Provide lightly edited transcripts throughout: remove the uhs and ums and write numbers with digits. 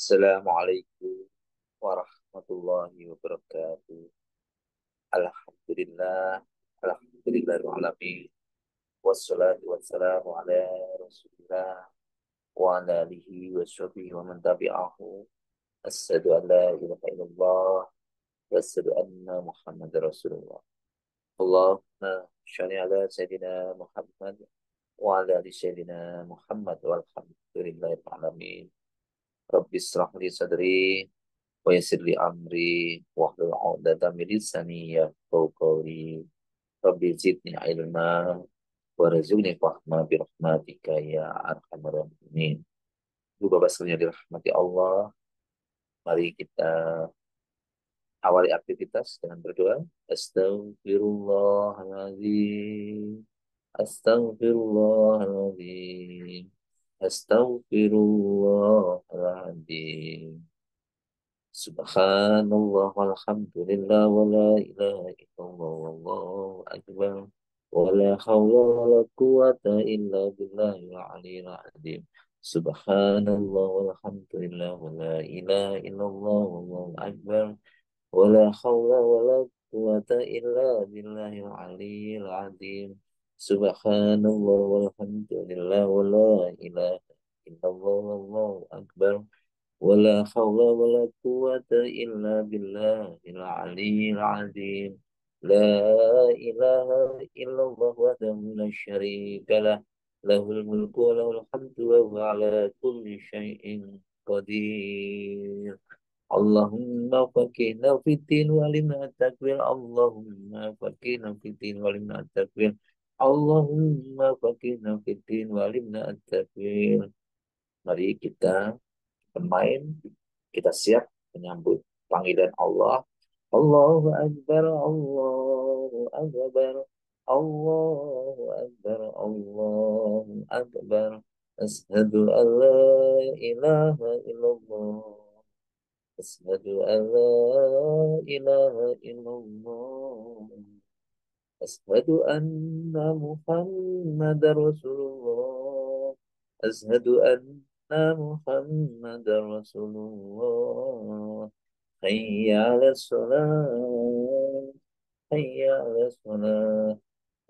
Assalamualaikum warahmatullahi wabarakatuh. Alhamdulillah, alhamdulillahirrahmanirrahim. Wassalatu wassalamu ala rasulillah wa ala alihi wa sahbihi wa man tabi'ahu. Asyhadu an la ilaha illallah wa asyhadu anna Muhammadar Rasulullah. Allahumma shalli ala Sayyidina Muhammad wa ala ali Sayyidina Muhammad walhamdulillahil alamin. Rabbi israh li sadri wa yassir li amri wahlul 'uqdatam min lisani yafqahu qawli. Rabbi zidni ilma warzuqni fahma bi rahmatika ya arhamar rahimin. Ibu Bapak sekalian dirahmati Allah, mari kita awali aktivitas dengan berdoa. Astaghfirullahaladzim. Astaghfirullahaladzim. Astaghfirullahaladzim. Subhanallah walhamdulillah wa la ilaha illallah wallahu akbar wa la hawla wa la quwata illa billahil aliyyil azim. Subhanallah walhamdulillah wa la ilaha illallah wallahu akbar wa la hawla wa la quwata illa billahil aliyyil azim. Subhanallah walhamdulillah wa la ilaha illallah wallahu akbar ولا حول ولا قوة إلا بالله العلي العظيم. لا إله إلا الله وحده لا شريك له له الملك وله الحمد وهو على كل شيء قدير. اللهم فقهنا في الدين وعلمنا التكبير. اللهم فقهنا في الدين وعلمنا التكبير. اللهم فقهنا في الدين وعلمنا التكبير. Mari kita bermain, kita siap menyambut panggilan Allah. Allahu Akbar, Allahu Akbar, Allahu Akbar, Allahu Akbar. Asyhadu an la ilaha illallah. Asyhadu an la ilaha illallah. Asyhadu anna Muhammadar Rasulullah. Asyhadu anna Muhammadar Rasulullah. Hayya 'alas shalah. Hayya 'alas shalah.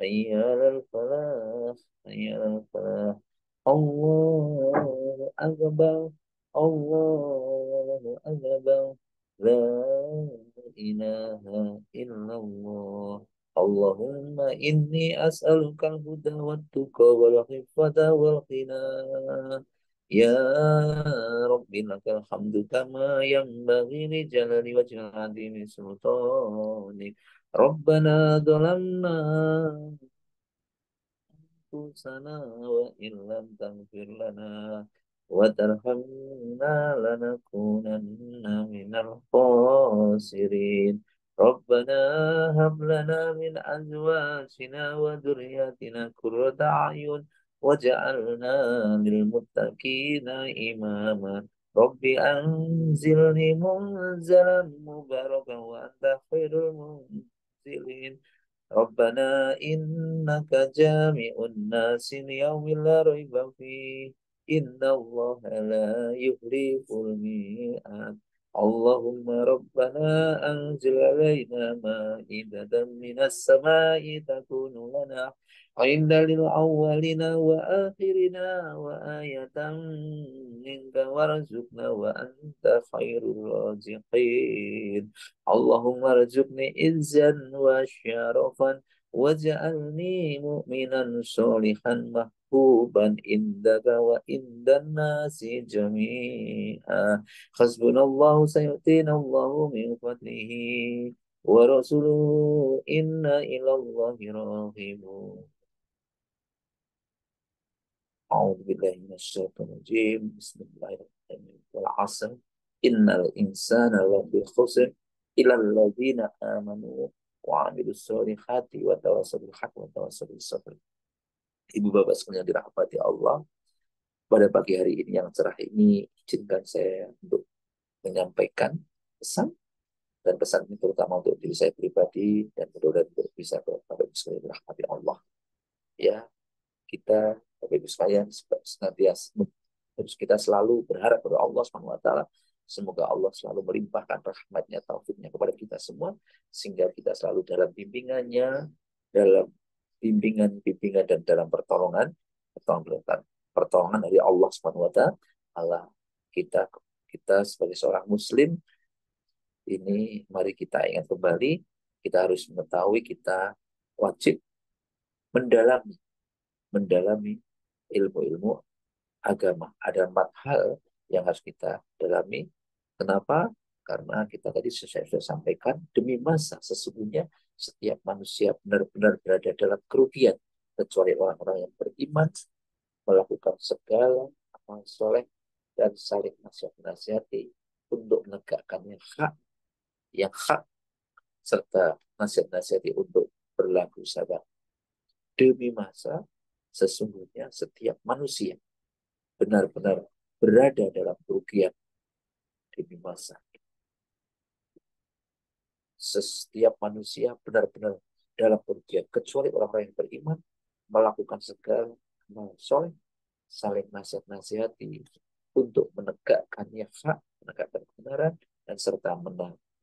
Hayya 'alal falah. Hayya 'alal falah. Allahu Akbar. Allahu Akbar. La ilaha illallah. Allahumma inni as'alukal huda wat tuqa wal hifdza wal ghina. Ya Rabbi lakal hamdu kama yanbaghi li jalali wajhika azimi sultanik. Rabbana dhalamna anfusana wa illam taghfir lana wa tarhamna lanakunanna minal khasirin. Rabbana hab lana min azwajina wa dhurriyyatina qurrata a'yun waj'alna lil muttaqina imama. Rabbi anzilni munzalan mubarakan wa anta khairul munzilin. Rabbana innaka jami'un nasi liyaumin la raiba fihi. Inna Allah la yukhliful mi'ad. Allahumma rabbana anzil alaina ma'idatan minas sama'i takunu lana عند للأولين وآخرنا وآية منك وارزقنا وأنت خير الرازقين. اللهم ارزقني عزا وشرفا واجعلني مؤمنا صالحا محبوبا عندك وعند الناس جميعا. حسبنا الله سيؤتينا الله من فضله ورسوله إنا إلى الله راغبون. أعوذ بالله من الشيطان الرجيم. بسم الله الرحمن الرحيم. والعصر إن الإنسان لفي خسر إلا الذين آمنوا وعملوا الصالحات وتواصوا بالحق وتواصوا بالصبر. Ibu bapak sekalian dirahmati Allah, pada pagi hari ini yang cerah ini izinkan saya untuk menyampaikan pesan, dan pesan ini terutama untuk diri saya pribadi dan mudah-mudahan bisa Bapak Ibu sekalian dirahmati Allah. Ya, kita Bapak Ibu sekalian senantiasa harus kita selalu berharap kepada Allah Subhanahu wa taala Semoga Allah selalu melimpahkan rahmatnya, taufiknya kepada kita semua, sehingga kita selalu dalam bimbingannya, dalam bimbingan dan dalam pertolongan dari Allah Subhanahu wa taala. Kita kita sebagai seorang muslim ini, mari kita ingat kembali, kita harus mengetahui kita wajib mendalami mendalami ilmu-ilmu agama. Ada 4 hal yang harus kita dalami. Kenapa? Karena kita tadi saya sudah sampaikan, demi masa sesungguhnya setiap manusia benar-benar berada dalam kerugian, kecuali orang-orang yang beriman, melakukan segala amal soleh, dan saling nasihati untuk menegakkan yang hak, serta nasihat-nasihati untuk berlaku sabar. Demi masa sesungguhnya setiap manusia benar-benar berada dalam kerugian. Demi masa setiap manusia benar-benar dalam kerugian, kecuali orang-orang yang beriman, melakukan segala amal soleh, saling nasihat-nasihati untuk menegakkannya hak, menegakkan kebenaran, dan serta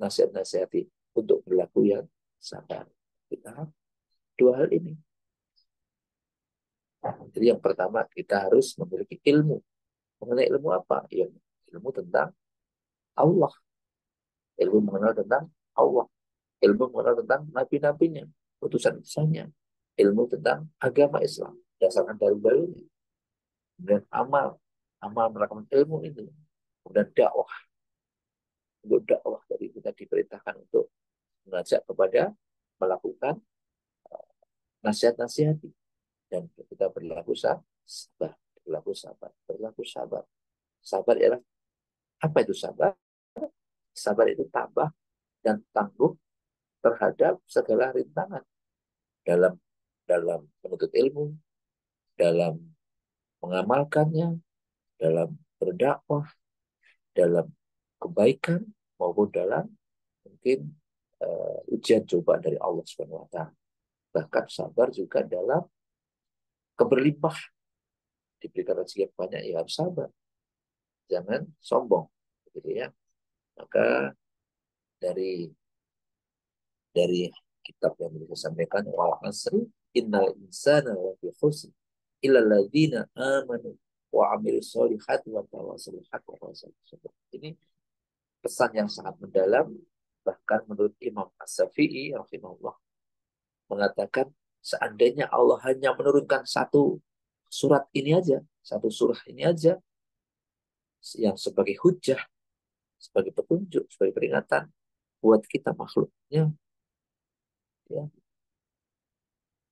nasihat-nasihati untuk berlaku yang sabar. Kita 2 hal ini. Jadi yang pertama, kita harus memiliki ilmu. Mengenai ilmu apa? Ya, ilmu tentang Allah. Ilmu mengenal tentang Allah. Ilmu mengenal tentang nabi-nabinya, utusan-utusannya. Ilmu tentang agama Islam, dasarkan dalil-dalilnya. Kemudian amal melakukan ilmu ini. Kemudian dakwah. Untuk dakwah, dari kita diperintahkan untuk mengajak kepada melakukan nasihat-nasihat. Dan kita berlaku sabar. Berlaku sabar. Berlaku sabar. Sabar ialah, apa itu sabar? Sabar itu tabah dan tangguh terhadap segala rintangan dalam dalam menuntut ilmu, dalam mengamalkannya, dalam berdakwah, dalam kebaikan, maupun dalam mungkin ujian cobaan dari Allah Subhanahu wa taala. Bahkan sabar juga dalam keberlimpah, diberikan rezeki yang banyak, ya harus sabar. Jangan sombong, gitu ya. Maka dari kitab yang disampaikan, wal asri innal insana lafi khusr illa alladziina amanu wa amilus solihati wa tawassaw bil haqqi wa tawassaw bis sabr. Ini pesan yang sangat mendalam. Bahkan menurut Imam As-Syafi'i rahimahullah mengatakan, seandainya Allah hanya menurunkan satu satu surah ini aja yang sebagai hujah, sebagai petunjuk, sebagai peringatan buat kita makhluknya, ya,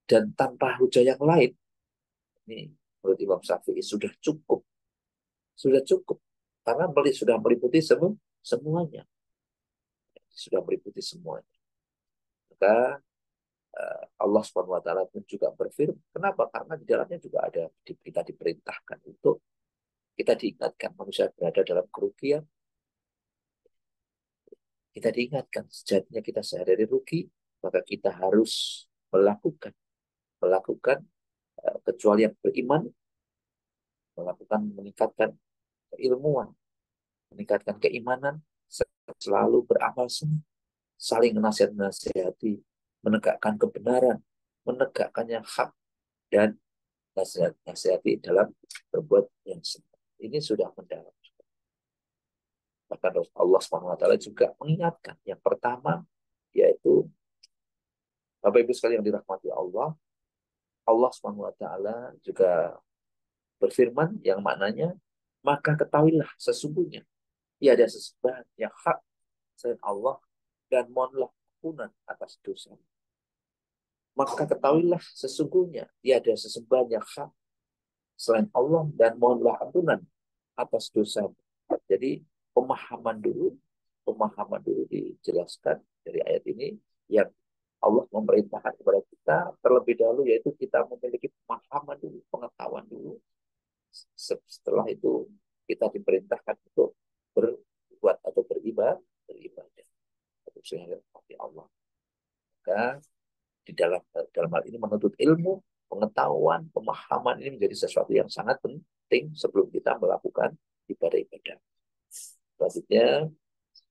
dan tanpa hujah yang lain, ini menurut Imam Syafi'i sudah cukup karena sudah meliputi semuanya, sudah meliputi semuanya. Maka Allah Subhanahu wa taala pun juga berfirman. Kenapa? Karena di dalamnya juga ada kita diperintahkan untuk kita diingatkan manusia berada dalam kerugian. Kita diingatkan sejatinya kita sehari-hari rugi, maka kita harus melakukan kecuali yang beriman, meningkatkan keilmuan, meningkatkan keimanan, selalu beramal saling menasihati, menegakkan kebenaran, menegakkannya hak, dan nasihati dalam berbuat yang benar. Ini sudah mendalam. Bahkan Allah SWT juga mengingatkan. Yang pertama, yaitu Bapak Ibu sekalian yang dirahmati Allah, Allah SWT juga berfirman yang maknanya, maka ketahuilah sesungguhnya tiada sesembahan yang hak selain Allah, dan mohonlah ampunan atas dosa. Maka ketahuilah sesungguhnya tiada sesembahan yang hak selain Allah, dan mohonlah ampunan atas dosa. Jadi pemahaman dulu dijelaskan dari ayat ini, yang Allah memerintahkan kepada kita terlebih dahulu, yaitu kita memiliki pemahaman dulu, pengetahuan dulu. Setelah itu kita diperintahkan untuk berbuat atau beribadah untuk seperti Allah. Maka di dalam hal ini menuntut ilmu, pengetahuan, pemahaman ini menjadi sesuatu yang sangat penting sebelum kita melakukan ibadah-ibadah. Selanjutnya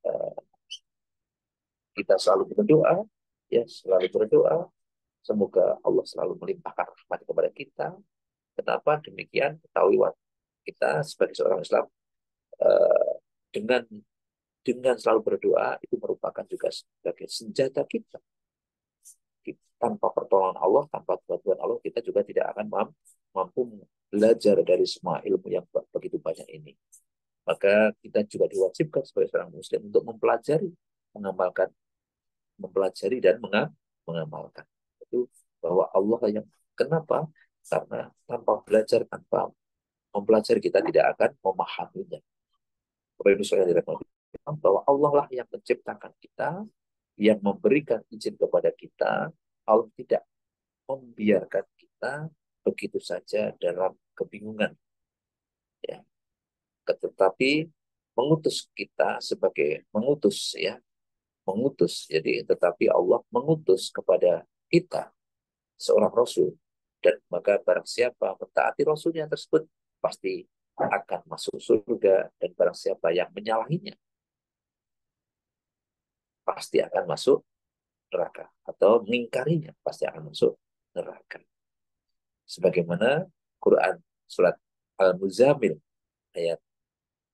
eh, kita selalu berdoa, ya selalu berdoa. Semoga Allah selalu melimpahkan rahmat kepada kita. Kenapa demikian? Ketahui kita sebagai seorang Islam eh, dengan selalu berdoa itu merupakan juga sebagai senjata kita. Tanpa pertolongan Allah, tanpa bantuan Allah, kita juga tidak akan mampu belajar dari semua ilmu yang begitu banyak ini. Maka kita juga diwajibkan sebagai seorang Muslim untuk mempelajari, mengamalkan, mempelajari dan mengamalkan. Itu bahwa Allah yang kenapa? Karena tanpa belajar, tanpa mempelajari kita tidak akan memahaminya. Bapak Ibu sekalian dirahmati, bahwa Allah lah yang menciptakan kita, yang memberikan izin kepada kita. Allah tidak membiarkan kita begitu saja dalam kebingungan, ya. Tetapi mengutus kita sebagai mengutus. Jadi tetapi Allah mengutus kepada kita seorang rasul, dan maka barang siapa mentaati rasulnya tersebut pasti akan masuk surga, dan barang siapa yang menyalahinya pasti akan masuk neraka, atau mengingkarinya pasti akan masuk neraka. Sebagaimana Quran surat Al-Muzammil ayat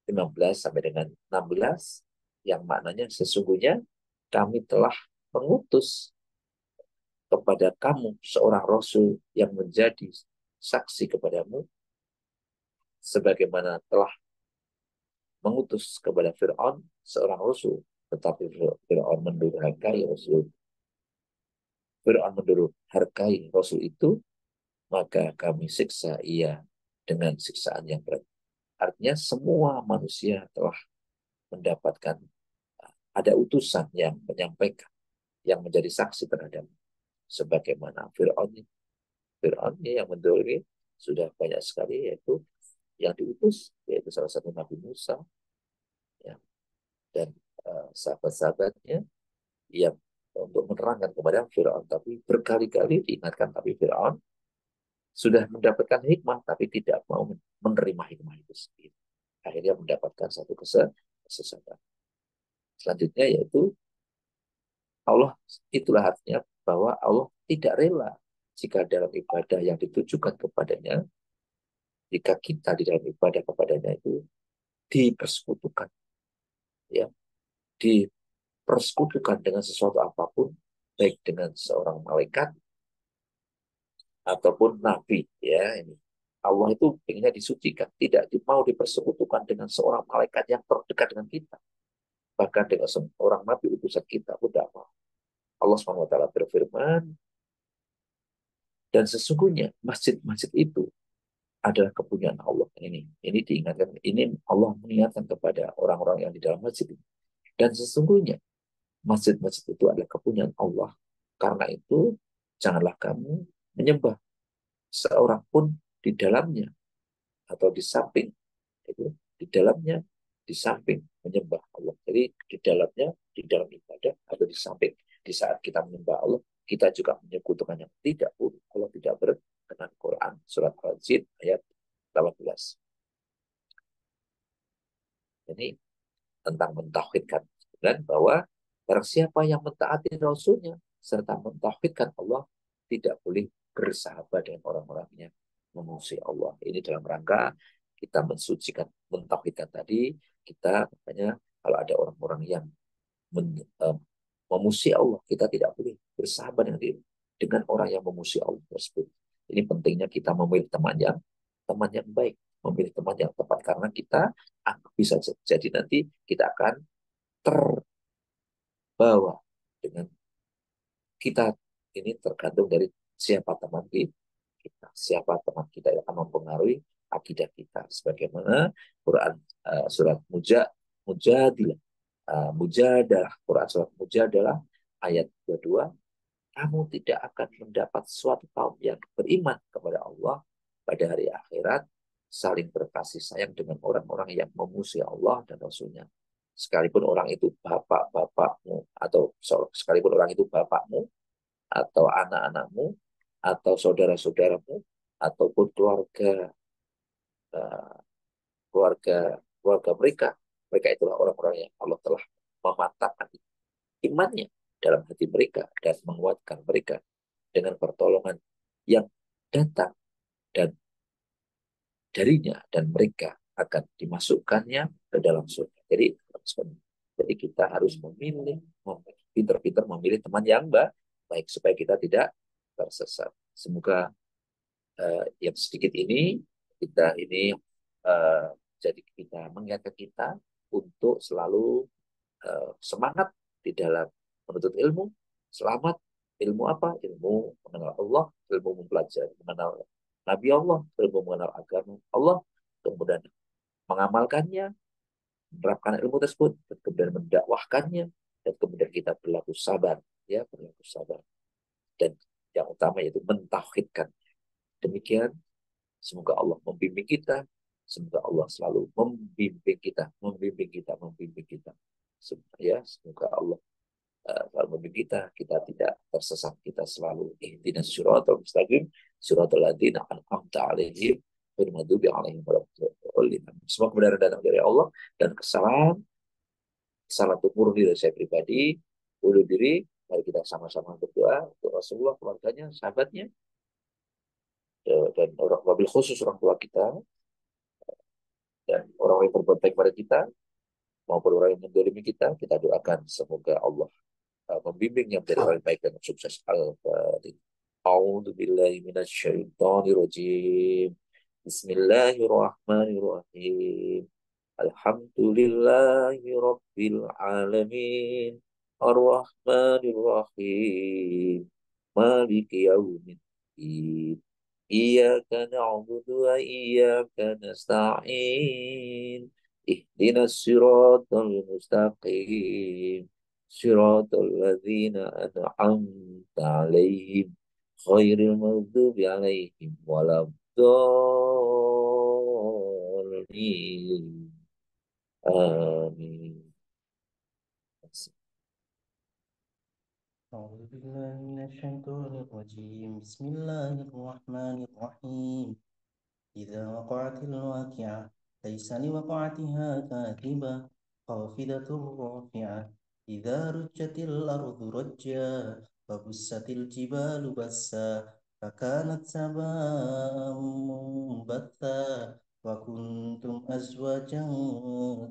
15 sampai dengan 16 yang maknanya sesungguhnya kami telah mengutus kepada kamu seorang rasul yang menjadi saksi kepadamu, sebagaimana telah mengutus kepada Fir'aun seorang rasul, tetapi Fir'aun mendurhakai rasul. Fir'aun mendurhakai rasul itu, maka kami siksa ia dengan siksaan yang berat. Artinya semua manusia telah mendapatkan, ada utusan yang menyampaikan, yang menjadi saksi terhadap, sebagaimana Fir'aun yang mendolimi sudah banyak sekali, yaitu yang diutus, yaitu salah satu Nabi Musa, ya, dan sahabat-sahabatnya yang untuk menerangkan kepada Fir'aun, tapi berkali-kali diingatkan, tapi Fir'aun sudah mendapatkan hikmah, tapi tidak mau menerima hikmah itu sendiri. Akhirnya mendapatkan satu kesesatan. Selanjutnya yaitu Allah, itulah artinya bahwa Allah tidak rela jika dalam ibadah yang ditujukan kepadanya, jika kita di dalam ibadah kepadanya itu dipersekutukan, ya, dipersekutukan dengan sesuatu apapun, baik dengan seorang malaikat ataupun nabi, ya. Ini Allah itu inginnya disucikan, tidak mau dipersekutukan dengan seorang malaikat yang terdekat dengan kita, bahkan dengan seorang nabi utusan kita pun tidak mau. Allah SWT berfirman, dan sesungguhnya masjid-masjid itu adalah kepunyaan Allah. Ini diingatkan, ini Allah mengingatkan kepada orang-orang yang di dalam masjid ini. Dan sesungguhnya masjid-masjid itu adalah kepunyaan Allah. Karena itu janganlah kamu menyembah seorang pun di dalamnya atau di samping itu, di dalamnya, di samping menyembah Allah. Jadi di dalamnya, di dalam ibadah atau di samping, di saat kita menyembah Allah, kita juga menyekutukan yang tidak pun Allah tidak berkenan. Quran surat Al-Jin ayat 18. Ini tentang mentauhidkan, dan bahwa barang siapa yang mentaati Rasulnya serta mentauhidkan Allah, tidak boleh bersahabat dengan orang-orang yang memusuhi Allah. Ini dalam rangka kita mensucikan, mentauhidkan tadi. Kita makanya kalau ada orang-orang yang memusuhi Allah, kita tidak boleh bersahabat dengan orang yang memusuhi Allah tersebut. Ini pentingnya kita memilih teman yang baik, memilih teman yang tepat, karena kita bisa jadi nanti kita akan terbawa dengan kita. Ini tergantung dari siapa teman kita, siapa teman kita yang akan mempengaruhi akidah kita. Sebagaimana Quran surat Mujadilah, Mujadalah, Quran surat Mujadalah ayat 22, kamu tidak akan mendapat suatu kaum yang beriman kepada Allah pada hari akhirat saling berkasih sayang dengan orang-orang yang memusuhi Allah dan Rasulnya. Sekalipun orang itu bapak-bapakmu, atau sekalipun orang itu bapakmu, atau anak-anakmu, atau saudara-saudaramu, ataupun keluarga keluarga keluarga mereka, Mereka itulah orang-orang yang Allah telah memantapkan imannya dalam hati mereka dan menguatkan mereka dengan pertolongan yang datang dan darinya dan mereka akan dimasukkannya ke dalam surga. Jadi kita harus memilih, pinter-pinter memilih teman yang baik supaya kita tidak tersesat. Semoga yang sedikit ini kita ini uh, jadi kita mengingatkan kita untuk selalu semangat di dalam menuntut ilmu. Selamat ilmu apa? Ilmu mengenal Allah, ilmu mempelajari, mengenal Nabi Allah, ilmu mengenal agama Allah, kemudian mengamalkannya, menerapkan ilmu tersebut, dan kemudian mendakwahkannya, dan kemudian kita berlaku sabar, ya berlaku sabar. Dan yang utama yaitu mentauhidkan. Demikian, semoga Allah membimbing kita, semoga Allah selalu membimbing kita, membimbing kita, membimbing kita. Ya, semoga Allah selalu membimbing kita tidak tersesat, kita selalu ihdinas siratal mustaqim, siratal ladzina an'amta 'alaihim ghairil maghdubi 'alaihim waladdallin. Semua kebenaran datang dari Allah dan kesalahan salah itu murni dari saya pribadi, bunuh diri. Mari kita sama-sama berdoa untuk Rasulullah, keluarganya, sahabatnya, dan orang wabil khusus orang tua kita dan orang yang berbuat baik pada kita maupun orang yang mendolimi kita. Kita doakan semoga Allah membimbingnya menjadi orang yang baik dan sukses. Al-Fatihah. A'udzu billahi minasyaitonir rajim. Bismillahirrahmanirrahim. Alhamdulillahi rabbil alamin. Ar-Rahmanir Rahim. Maliki yaumiddin. Iyyaka na'budu wa iyyaka nasta'in. Ihdinas siratal mustaqim. Siratal ladzina an'amta 'alaihim ghairil maghdubi 'alaihim waladdallin. Amin. أعوذ بالله من الشيطان الرجيم بسم الله الرحمن الرحيم إذا وقعت الواقعة ليس لوقعتها كاذبة خافضة رافعة إذا رجت الأرض رجا وبست الجبال بسا فكانت سباء منبثا وكنتم أزواجا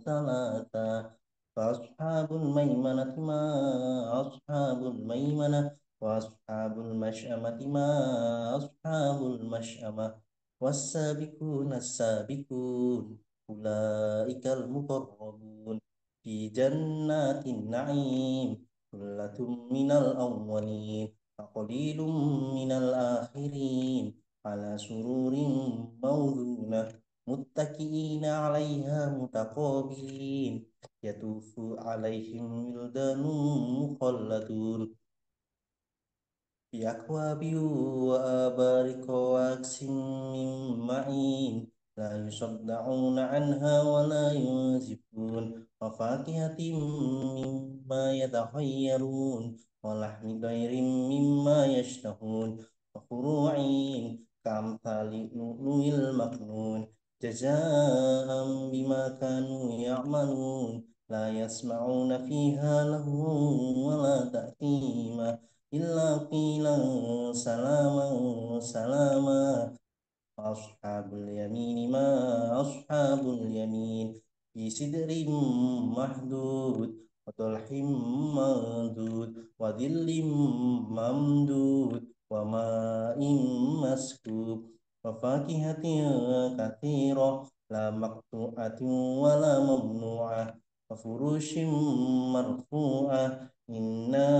ثلاثا فأصحاب الميمنة ما أصحاب الميمنة وأصحاب المشأمة ما أصحاب المشأمة والسابقون السابقون أولئك المقربون في جنات النعيم ثلة من الأولين وقليل من الآخرين على سرور موضونة متكئين عليها متقابلين يطوف عليهم ولدان مخلدون بأكواب وآبارك وأكس من معين لا يصدعون عنها ولا ينزفون وفاكهة مما يتخيرون ولحم طير مما يشتهون وفروع كأمثال اللؤلؤ المكنون جزاء بما كانوا يعملون لا يسمعون فيها لغوا ولا تأثيما إلا قيلا سلاما سلاما أصحاب اليمين ما أصحاب اليمين في سدر محدود وطلح منضود وظل ممدود وماء مسكوب وفاكهة كثيرة لا مقطوعة ولا ممنوعة وفروش مرفوعة إنا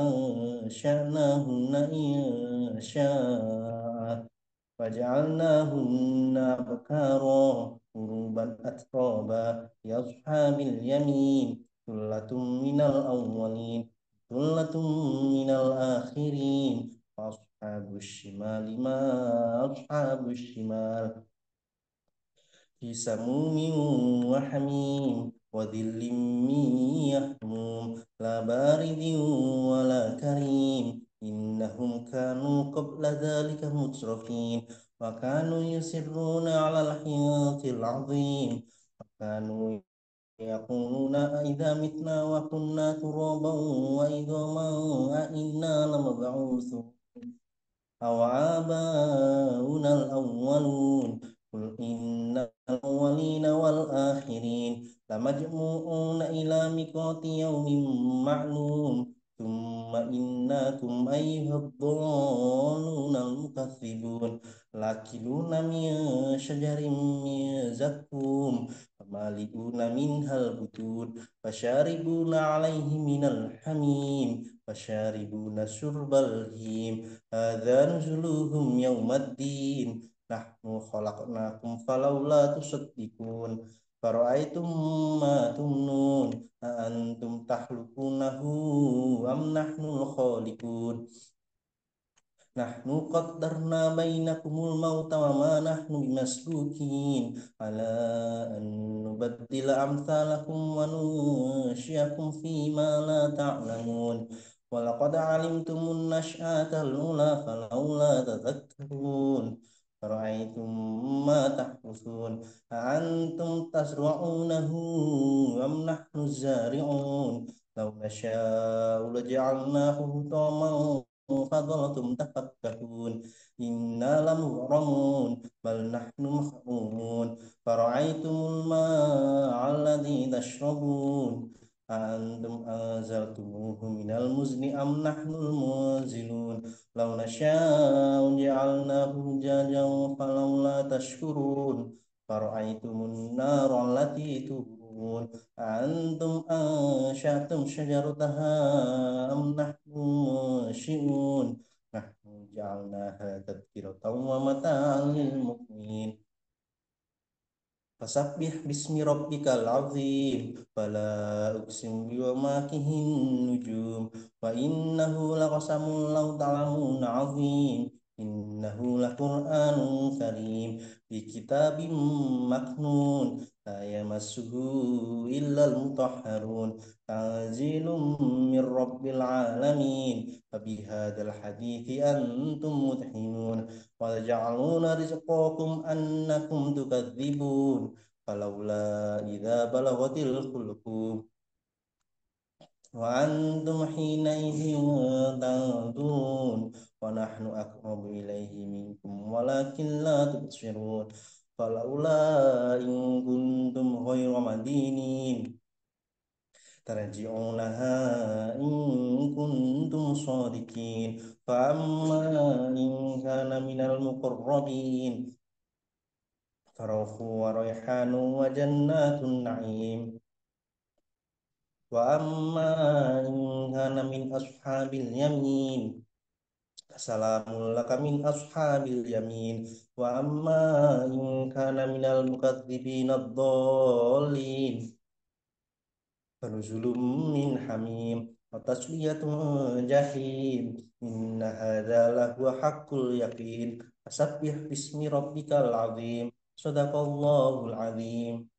أنشأناهن إن شاء فجعلناهن أبكارا عربا أترابا لأصحاب اليمين ثلة من الأولين ثلة من الآخرين وأصحاب الشمال ما أصحاب الشمال في سموم وحميم وذل من يحموم لا بارد ولا كريم إنهم كانوا قبل ذلك مترفين وكانوا يصرون على الحنث العظيم وكانوا يقولون أإذا متنا وكنا ترابا وعظاما أإنا لمبعوثون أو آباؤنا الأولون قل إن الأولين والآخرين لمجموعون إلى ميقات يوم معلوم ثم إنكم أيها الضالون المكذبون لآكلون من شجر من زقوم فمالئون منها البطون فشاربون عليه من الحميم فشاربون شرب الهيم هذا نزلهم يوم الدين نحن خلقناكم فلولا تصدقون فرأيتم ما تمنون أأنتم تخلقونه أم نحن الخالقون نحن قدرنا بينكم الموت وما نحن بمسبوقين على أن نبدل أمثالكم وننشئكم فيما لا تعلمون ولقد علمتم النشأة الأولى فلولا تذكرون فرأيتم ما تحرثون أأنتم تزرعونه أم نحن الزارعون لو نشاء لجعلناه حطاما فظلتم تفكهون إنا لمغرمون بل نحن محرومون فرأيتم الماء الذي تشربون أأنتم أنزلتموه من المزن أم نحن المنزلون لو نشاء جعلناه جاجا فلولا تشكرون فرأيتم النار التي تورون أأنتم أنشأتم شجرتها أم نحن منشئون نحن جعلناها تذكرة ومتاعا للمقوين Fasabbih bismi rabbikal azim fala uqsim biwaqihin nujum wa innahu laqasamun law ta'lamun azim innahu laqur'anun karim fi kitabim maknun la yamassuhu illal mutahharun tanzilum mir rabbil alamin fa bihadzal hadithi antum mudhinun وَتَجْعَلُونَ رِزْقَكُمْ أَنَّكُمْ تُكَذِّبُونَ فَلَوْلَا إِذَا بَلَغَتِ الْحُلْقُومَ وَأَنْتُمْ حِينَئِذٍ تَنظُرُونَ وَنَحْنُ أَقْرَبُ إِلَيْهِ مِنْكُمْ وَلَكِنْ لَا تُبْصِرُونَ فَلَوْلَا إِنْ كُنْتُمْ غَيْرَ مَدِينِينَ ترجعونها إن كنتم صادقين فأما إن كان من المقربين فروح وريحان وجنات النعيم وأما إن كان من أصحاب اليمين فسلام لك من أصحاب اليمين وأما إن كان من المكذبين الضالين فنزل من حميم وتصلية جحيم إن هذا لهو حق اليقين فسبح باسم ربك العظيم صدق الله العظيم